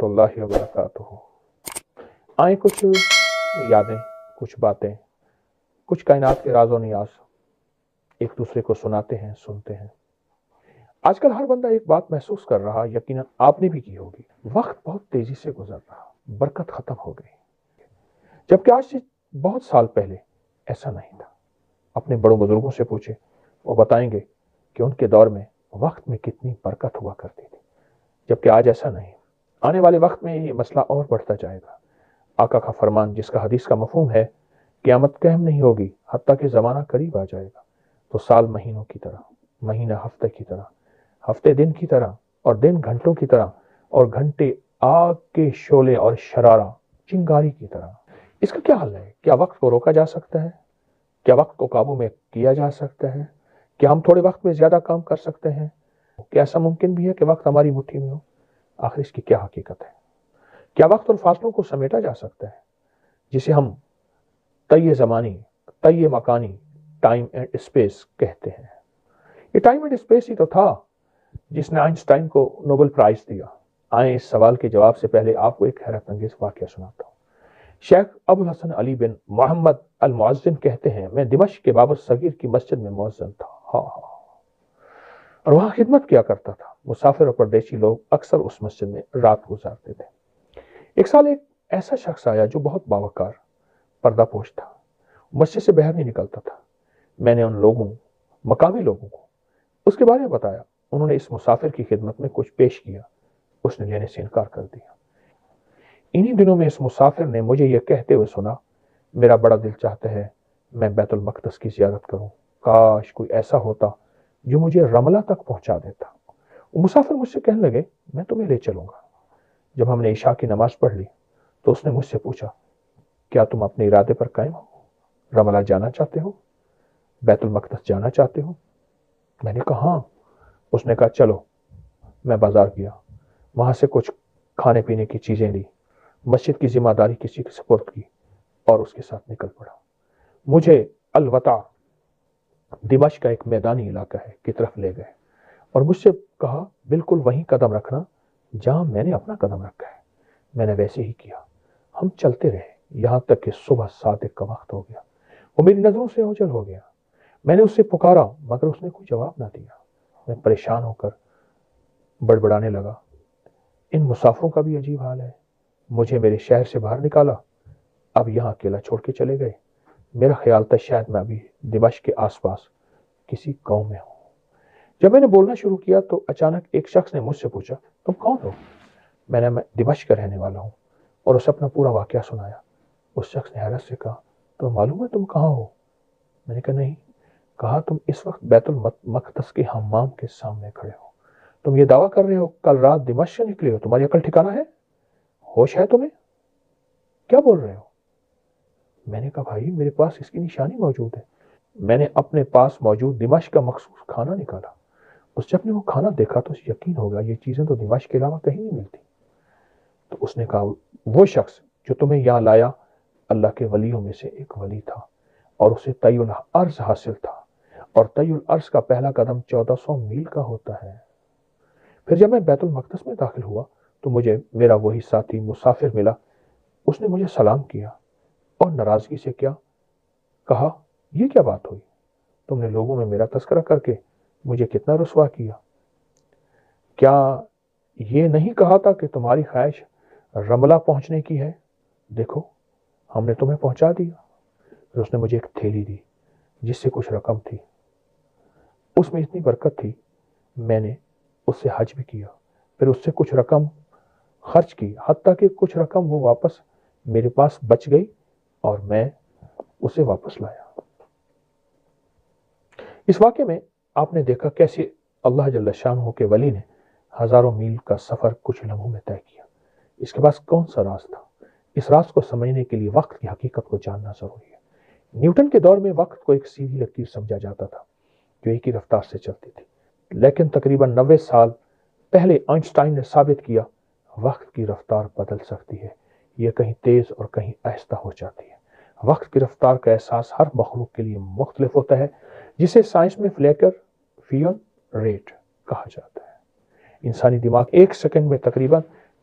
اللہ وبرکاتہ۔ آئیں کچھ یادیں، کچھ باتیں، کچھ کائنات کے راز و نیاز ایک دوسرے کو سناتے ہیں، سنتے ہیں۔ آج کل ہر بندہ ایک بات محسوس کر رہا، یقیناً آپ نے بھی کی ہوگی، وقت بہت تیزی سے گزر رہا، برکت ختم ہو گئی، جبکہ آج سے بہت سال پہلے ایسا نہیں تھا۔ اپنے بڑوں بزرگوں سے پوچھے، وہ بتائیں گے کہ ان کے دور میں وقت میں کتنی برکت ہوا کرتی تھی، جبکہ آج ایسا نہیں۔ آنے والے وقت میں یہ مسئلہ اور بڑھتا جائے گا۔ آقا کا فرمان، جس کا حدیث کا مفہوم ہے قیامت قائم نہیں ہوگی حتیٰ کہ زمانہ قریب آ جائے گا، تو سال مہینوں کی طرح، مہینہ ہفتے کی طرح، ہفتے دن کی طرح، اور دن گھنٹوں کی طرح، اور گھنٹے آگ کے شعلے اور شرارہ چنگاری کی طرح۔ اس کا کیا حل ہے؟ کیا وقت کو روکا جا سکتا ہے؟ کیا وقت کو قابو میں کیا جا سکتا ہے؟ کیا ہم تھوڑے وقت میں زیادہ کام کر سکتے ہیں؟ کیا ایسا ممکن بھی ہے کہ وقت ہماری مٹھی میں ہو؟ آخر اس کی کیا حقیقت ہے؟ کیا وقت اور فاصلوں کو سمیٹا جا سکتا ہے، جسے ہم طی زمانی، طی مکانی، ٹائم اینڈ اسپیس کہتے ہیں؟ یہ ٹائم اینڈ اسپیس ہی تو تھا جس نے آئنسٹائن کو نوبل پرائز دیا۔ آئیں اس سوال کے جواب سے پہلے آپ کو ایک حیرت انگیز واقعہ سناتا ہوں۔ شیخ ابو الحسن علی بن محمد المعزن کہتے ہیں، میں دمشق کے باب الصغیر کی مسجد میں مؤذن تھا، اور وہاں خدمت کیا کرتا تھا۔ مسافر اور پردیسی لوگ اکثر اس مسجد میں رات گزارتے تھے۔ ایک سال ایک ایسا شخص آیا جو بہت باوقار، پردہ پوش تھا، مسجد سے باہر نہیں نکلتا تھا۔ میں نے ان لوگوں، مقامی لوگوں کو اس کے بارے میں بتایا۔ انہوں نے اس مسافر کی خدمت میں کچھ پیش کیا، اس نے لینے سے انکار کر دیا۔ انہی دنوں میں اس مسافر نے مجھے یہ کہتے ہوئے سنا، میرا بڑا دل چاہتا ہے میں بیت المقدس کی زیارت کروں، کاش کوئی ایسا ہوتا جو مجھے رملہ تک پہنچا دیتا۔ وہ مسافر مجھ سے کہنے لگے، میں تمہیں لے چلوں گا۔ جب ہم نے عشاء کی نماز پڑھ لی تو اس نے مجھ سے پوچھا، کیا تم اپنے ارادے پر قائم ہو؟ رملہ جانا چاہتے ہو؟ بیت المقدس جانا چاہتے ہو؟ میں نے کہا ہاں۔ اس نے کہا چلو۔ میں بازار گیا، وہاں سے کچھ کھانے پینے کی چیزیں لی، مسجد کی ذمہ داری کسی کے سپرد کی، اور اس کے ساتھ نکل پڑا۔ مجھے الوطا، دمشق کا ایک میدانی علاقہ ہے، کی طرف لے گئے اور مجھ سے کہا بالکل وہیں قدم رکھنا جہاں میں نے اپنا قدم رکھا ہے۔ میں نے ویسے ہی کیا۔ ہم چلتے رہے یہاں تک کہ صبح صادق کا وقت ہو گیا۔ وہ میری نظروں سے اوجھل ہو گیا۔ میں نے اس سے پکارا مگر اس نے کوئی جواب نہ دیا۔ میں پریشان ہو کر بڑبڑانے لگا، ان مسافروں کا بھی عجیب حال ہے، مجھے میرے شہر سے باہر نکالا، اب یہاں اکیلا چھوڑ کے چلے گئے۔ میرا خیال تھا شاید میں ابھی دمشق کے آس پاس کسی قوم میں ہوں۔ جب میں نے بولنا شروع کیا تو اچانک ایک شخص نے مجھ سے پوچھا، تم کون ہو؟ میں دمشق کا رہنے والا ہوں، اور اسے اپنا پورا واقعہ سنایا۔ اس شخص نے حیرت سے کہا، تو معلوم ہے تم کہاں ہو؟ میں نے کہا نہیں۔ کہا تم اس وقت بیت المقدس کے حمام کے سامنے کھڑے ہو۔ تم یہ دعویٰ کر رہے ہو کل رات دمشق سے نکلے ہو؟ تمہاری عقل ٹھکانہ ہے؟ ہوش ہے تمہیں؟ کیا بول رہے ہو؟ میں نے کہا بھائی میرے پاس اس کی نشانی موجود ہے۔ میں نے اپنے پاس موجود دمشق کا مخصوص کھانا نکالا۔ اس جب نے وہ کھانا دیکھا تو اسے یقین ہو گیا یہ چیزیں تو دمشق کے علاوہ کہیں نہیں ملتی۔ تو اس نے کہا وہ شخص جو تمہیں یہاں لایا اللہ کے ولیوں میں سے ایک ولی تھا، اور اسے طی الارض حاصل تھا، اور طی الارض کا پہلا قدم 1400 میل کا ہوتا ہے۔ پھر جب میں بیت المقدس میں داخل ہوا تو مجھے میرا وہی ساتھی مسافر ملا۔ اس نے مجھے سلام کیا اور ناراضگی سے کہا یہ کیا بات ہوئی؟ تم نے لوگوں میں میرا تذکرہ کر کے مجھے کتنا رسوا کیا۔ کیا یہ نہیں کہا تھا کہ تمہاری خواہش رملہ پہنچنے کی ہے؟ دیکھو ہم نے تمہیں پہنچا دیا۔ پھر اس نے مجھے ایک تھیلی دی جس سے کچھ رقم تھی۔ اس میں اتنی برکت تھی میں نے اس سے حج بھی کیا، پھر اس سے کچھ رقم خرچ کی، حتیٰ کہ کچھ رقم وہ واپس میرے پاس بچ گئی اور میں اسے واپس لایا۔ اس واقعے میں آپ نے دیکھا کیسے اللہ جل شانہ کے ولی نے ہزاروں میل کا سفر کچھ لمحوں میں طے کیا۔ اس کے پاس کون سا راز تھا؟ اس راز کو سمجھنے کے لیے وقت کی حقیقت کو جاننا ضروری ہے۔ نیوٹن کے دور میں وقت کو ایک سیدھی لکیر سمجھا جاتا تھا جو ایک ہی رفتار سے چلتی تھی، لیکن تقریباً 90 سال پہلے آئنسٹائن نے ثابت کیا وقت کی رفتار بدل سکتی ہے، یہ کہیں تیز اور کہیں آہستہ ہو جاتی ہے۔ وقت کی رفتار کا احساس ہر مخلوق کے لیے مختلف ہوتا ہے، جسے سائنس میں فلیکر فیون ریٹ کہا جاتا ہے۔ انسانی دماغ ایک سیکنڈ میں تقریباً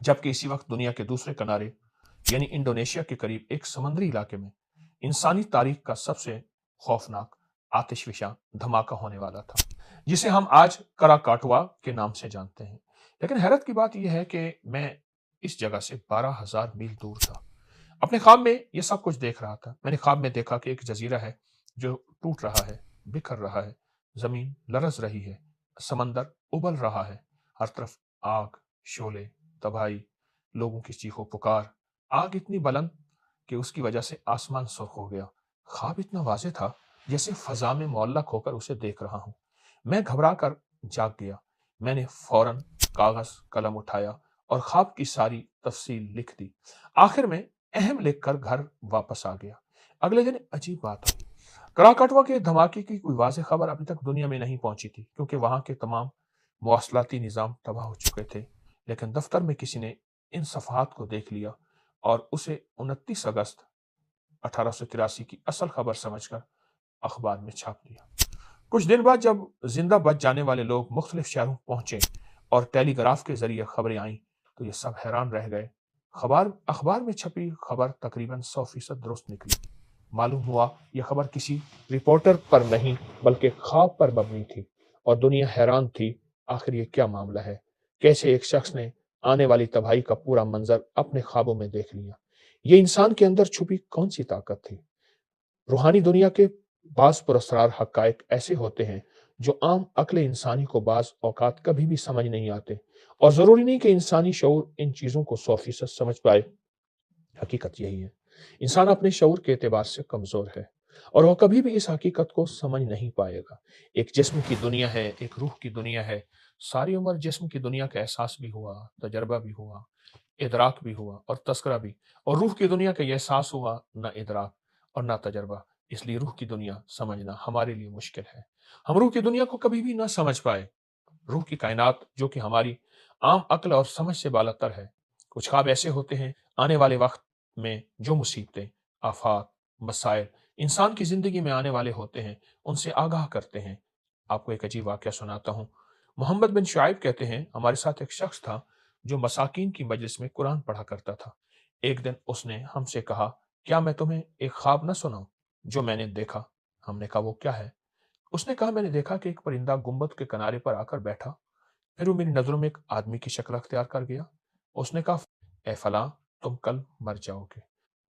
جبکہ اسی وقت دنیا کے دوسرے کنارے یعنی انڈونیشیا کے قریب ایک سمندری علاقے میں انسانی تاریخ کا سب سے خوفناک آتش فشاں دھماکہ ہونے والا تھا، جسے ہم آج کراکاٹوا کے نام سے جانتے ہیں۔ لیکن حیرت کی بات یہ ہے کہ میں اس جگہ سے 12,000 میل دور تھا، اپنے خواب میں یہ سب کچھ دیکھ رہا تھا۔ میں نے خواب میں دیکھا کہ ایک جزیرہ ہے جو ٹوٹ رہا ہے، بکھر رہا ہے، زمین لرز رہی ہے، سمندر ابل رہا ہے، ہر طرف آگ، شعلے، تباہی، لوگوں کی چیخو پکار۔ آگ اتنی بلند کہ اس کی وجہ سے آسمان سرخ ہو گیا۔ خواب اتنا واضح تھا جیسے فضا میں معلق ہو کر اسے دیکھ رہا ہوں۔ میں گھبرا کر جاگ گیا۔ میں نے فوراً کاغذ قلم اٹھایا اور خواب کی ساری تفصیل لکھ دی۔ آخر میں اہم لکھ کر گھر واپس آ گیا۔ اگلے دن عجیب بات ہوئی۔ کراکاٹوا کے دھماکے کی کوئی واضح خبر ابھی تک دنیا میں نہیں پہنچی تھی، کیونکہ وہاں کے تمام مواصلاتی نظام تباہ ہو چکے تھے۔ لیکن دفتر میں کسی نے ان صفحات کو دیکھ لیا اور اسے 29 اگست 1883 کی اصل خبر سمجھ کر اخبار میں چھاپ دیا۔ کچھ دن بعد جب زندہ بچ جانے والے لوگ مختلف شہروں پہنچے اور ٹیلی گراف کے ذریعے خبریں آئیں تو یہ سب حیران رہ گئے۔ اخبار میں چھپی خبر تقریباً 100% درست نکلی۔ معلوم ہوا یہ خبر کسی رپورٹر پر نہیں بلکہ خواب پر مبنی تھی، اور دنیا حیران تھی آخر یہ کیا معاملہ ہے، کیسے ایک شخص نے آنے والی تباہی کا پورا منظر اپنے خوابوں میں دیکھ لیا۔ یہ انسان کے اندر چھپی کون سی طاقت تھی؟ روحانی دنیا کے بعض پراسرار حقائق ایسے ہوتے ہیں جو عام عقل انسانی کو بعض اوقات کبھی بھی سمجھ نہیں آتے، اور ضروری نہیں کہ انسانی شعور ان چیزوں کو 100% سمجھ پائے۔ حقیقت یہی ہے، انسان اپنے شعور کے اعتبار سے کمزور ہے، اور وہ کبھی بھی اس حقیقت کو سمجھ نہیں پائے گا۔ ایک جسم کی دنیا ہے، ایک روح کی دنیا ہے۔ ساری عمر جسم کی دنیا کا احساس بھی ہوا، تجربہ بھی ہوا، ادراک بھی ہوا اور تذکرہ بھی، اور روح کی دنیا کا یہ احساس ہوا، نہ ادراک اور نہ تجربہ۔ اس لیے روح کی دنیا سمجھنا ہمارے لیے مشکل ہے۔ ہم روح کی دنیا کو کبھی بھی نہ سمجھ پائے۔ روح کی کائنات جو کہ ہماری عام عقل اور سمجھ سے بالاتر ہے۔ کچھ خواب ایسے ہوتے ہیں آنے والے وقت میں جو مصیبتیں، آفات، مسائل انسان کی زندگی میں آنے والے ہوتے ہیں ان سے آگاہ کرتے ہیں۔ آپ کو ایک عجیب واقعہ سناتا ہوں۔ محمد بن شعیب کہتے ہیں ہمارے ساتھ ایک شخص تھا جو مساکین کی مجلس میں قرآن پڑھا کرتا تھا۔ ایک دن اس نے ہم سے کہا، کیا میں تمہیں ایک خواب نہ سناؤں جو میں نے دیکھا؟ ہم نے کہا وہ کیا ہے؟ اس نے کہا میں نے دیکھا کہ ایک پرندہ گنبد کے کنارے پر آ کر بیٹھا، پھر وہ میری نظروں میں ایک آدمی کی شکل اختیار کر گیا۔ اس نے کہا اے فلاں تم کل مر جاؤ گے۔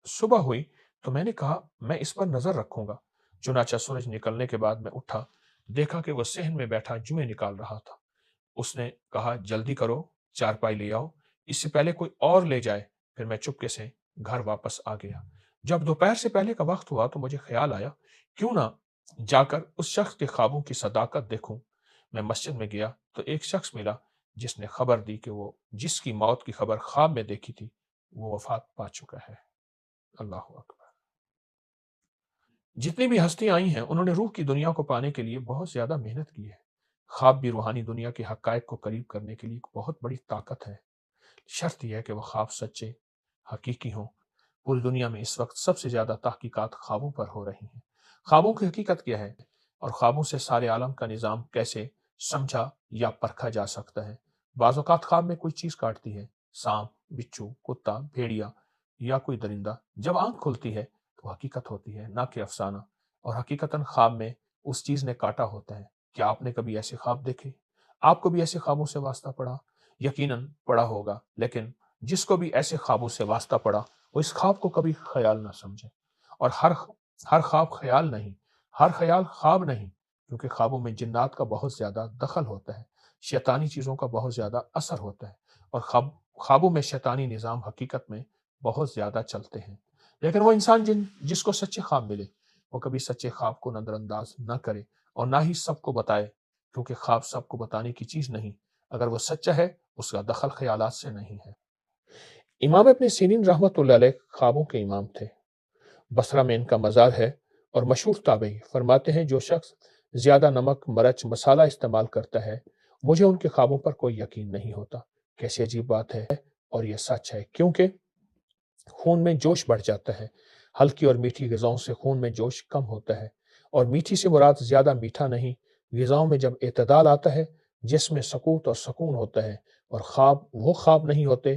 صبح ہوئی تو میں نے کہا میں اس پر نظر رکھوں گا۔ چنانچہ سورج نکلنے کے بعد میں اٹھا، دیکھا کہ وہ صحن میں بیٹھا جوئیں نکال رہا تھا۔ اس نے کہا جلدی کرو، چارپائی لے آؤ، اس سے پہلے کوئی اور لے جائے۔ پھر میں چپکے سے گھر واپس آ گیا۔ جب دوپہر سے پہلے کا وقت ہوا تو مجھے خیال آیا کیوں نہ جا کر اس شخص کے خوابوں کی صداقت دیکھوں۔ میں مسجد میں گیا تو ایک شخص ملا جس نے خبر دی کہ وہ جس کی موت کی خبر خواب میں دیکھی تھی وہ وفات پا چکا ہے۔ اللہ اکبر۔ جتنی بھی ہستیاں آئی ہیں انہوں نے روح کی دنیا کو پانے کے لیے بہت زیادہ محنت کی ہے۔ خواب بھی روحانی دنیا کے حقائق کو قریب کرنے کے لیے ایک بہت بڑی طاقت ہے۔ شرط یہ ہے کہ وہ خواب سچے، حقیقی ہوں۔ پوری دنیا میں اس وقت سب سے زیادہ تحقیقات خوابوں پر ہو رہی ہیں۔ خوابوں کی حقیقت کیا ہے اور خوابوں سے سارے عالم کا نظام کیسے سمجھا یا پرکھا جا سکتا ہے؟ بعض اوقات خواب میں کوئی چیز کاٹتی ہے، سانپ، بچھو، کتا، بھیڑیا یا کوئی درندہ۔ جب آنکھ کھلتی ہے تو حقیقت ہوتی ہے، نہ کہ افسانہ، اور حقیقتاً خواب میں اس چیز نے کاٹا ہوتا ہے۔ کیا آپ نے کبھی ایسے خواب دیکھے؟ آپ کو بھی ایسے خوابوں سے واسطہ پڑا؟ یقیناً پڑا ہوگا، لیکن جس کو بھی ایسے خوابوں سے واسطہ پڑا وہ اس خواب کو کبھی خیال نہ سمجھے۔ اور ہر خواب خیال نہیں، ہر خیال خواب نہیں، کیونکہ خوابوں میں جنات کا بہت زیادہ دخل ہوتا ہے، شیطانی چیزوں کا بہت زیادہ اثر ہوتا ہے، اور خوابوں میں شیطانی نظام حقیقت میں بہت زیادہ چلتے ہیں۔ لیکن وہ انسان جس کو سچے خواب ملے وہ کبھی سچے خواب کو نظر انداز نہ کرے اور نہ ہی سب کو بتائے، کیونکہ خواب سب کو بتانے کی چیز نہیں۔ اگر وہ سچا ہے اس کا دخل خیالات سے نہیں ہے۔ امام ابن سیرین رحمۃ اللہ علیہ خوابوں کے امام تھے۔ بصرہ میں ان کا مزار ہے، اور مشہور تابعی فرماتے ہیں جو شخص زیادہ نمک، مرچ، مسالہ استعمال کرتا ہے مجھے ان کے خوابوں پر کوئی یقین نہیں ہوتا۔ کیسی عجیب بات ہے، اور یہ سچ ہے، کیونکہ خون میں جوش بڑھ جاتا ہے۔ ہلکی اور میٹھی غذاؤں سے خون میں جوش کم ہوتا ہے، اور میٹھی سے مراد زیادہ میٹھا نہیں۔ غذاؤں میں جب اعتدال آتا ہے جس میں سکوت اور سکون ہوتا ہے، اور خواب وہ خواب نہیں ہوتے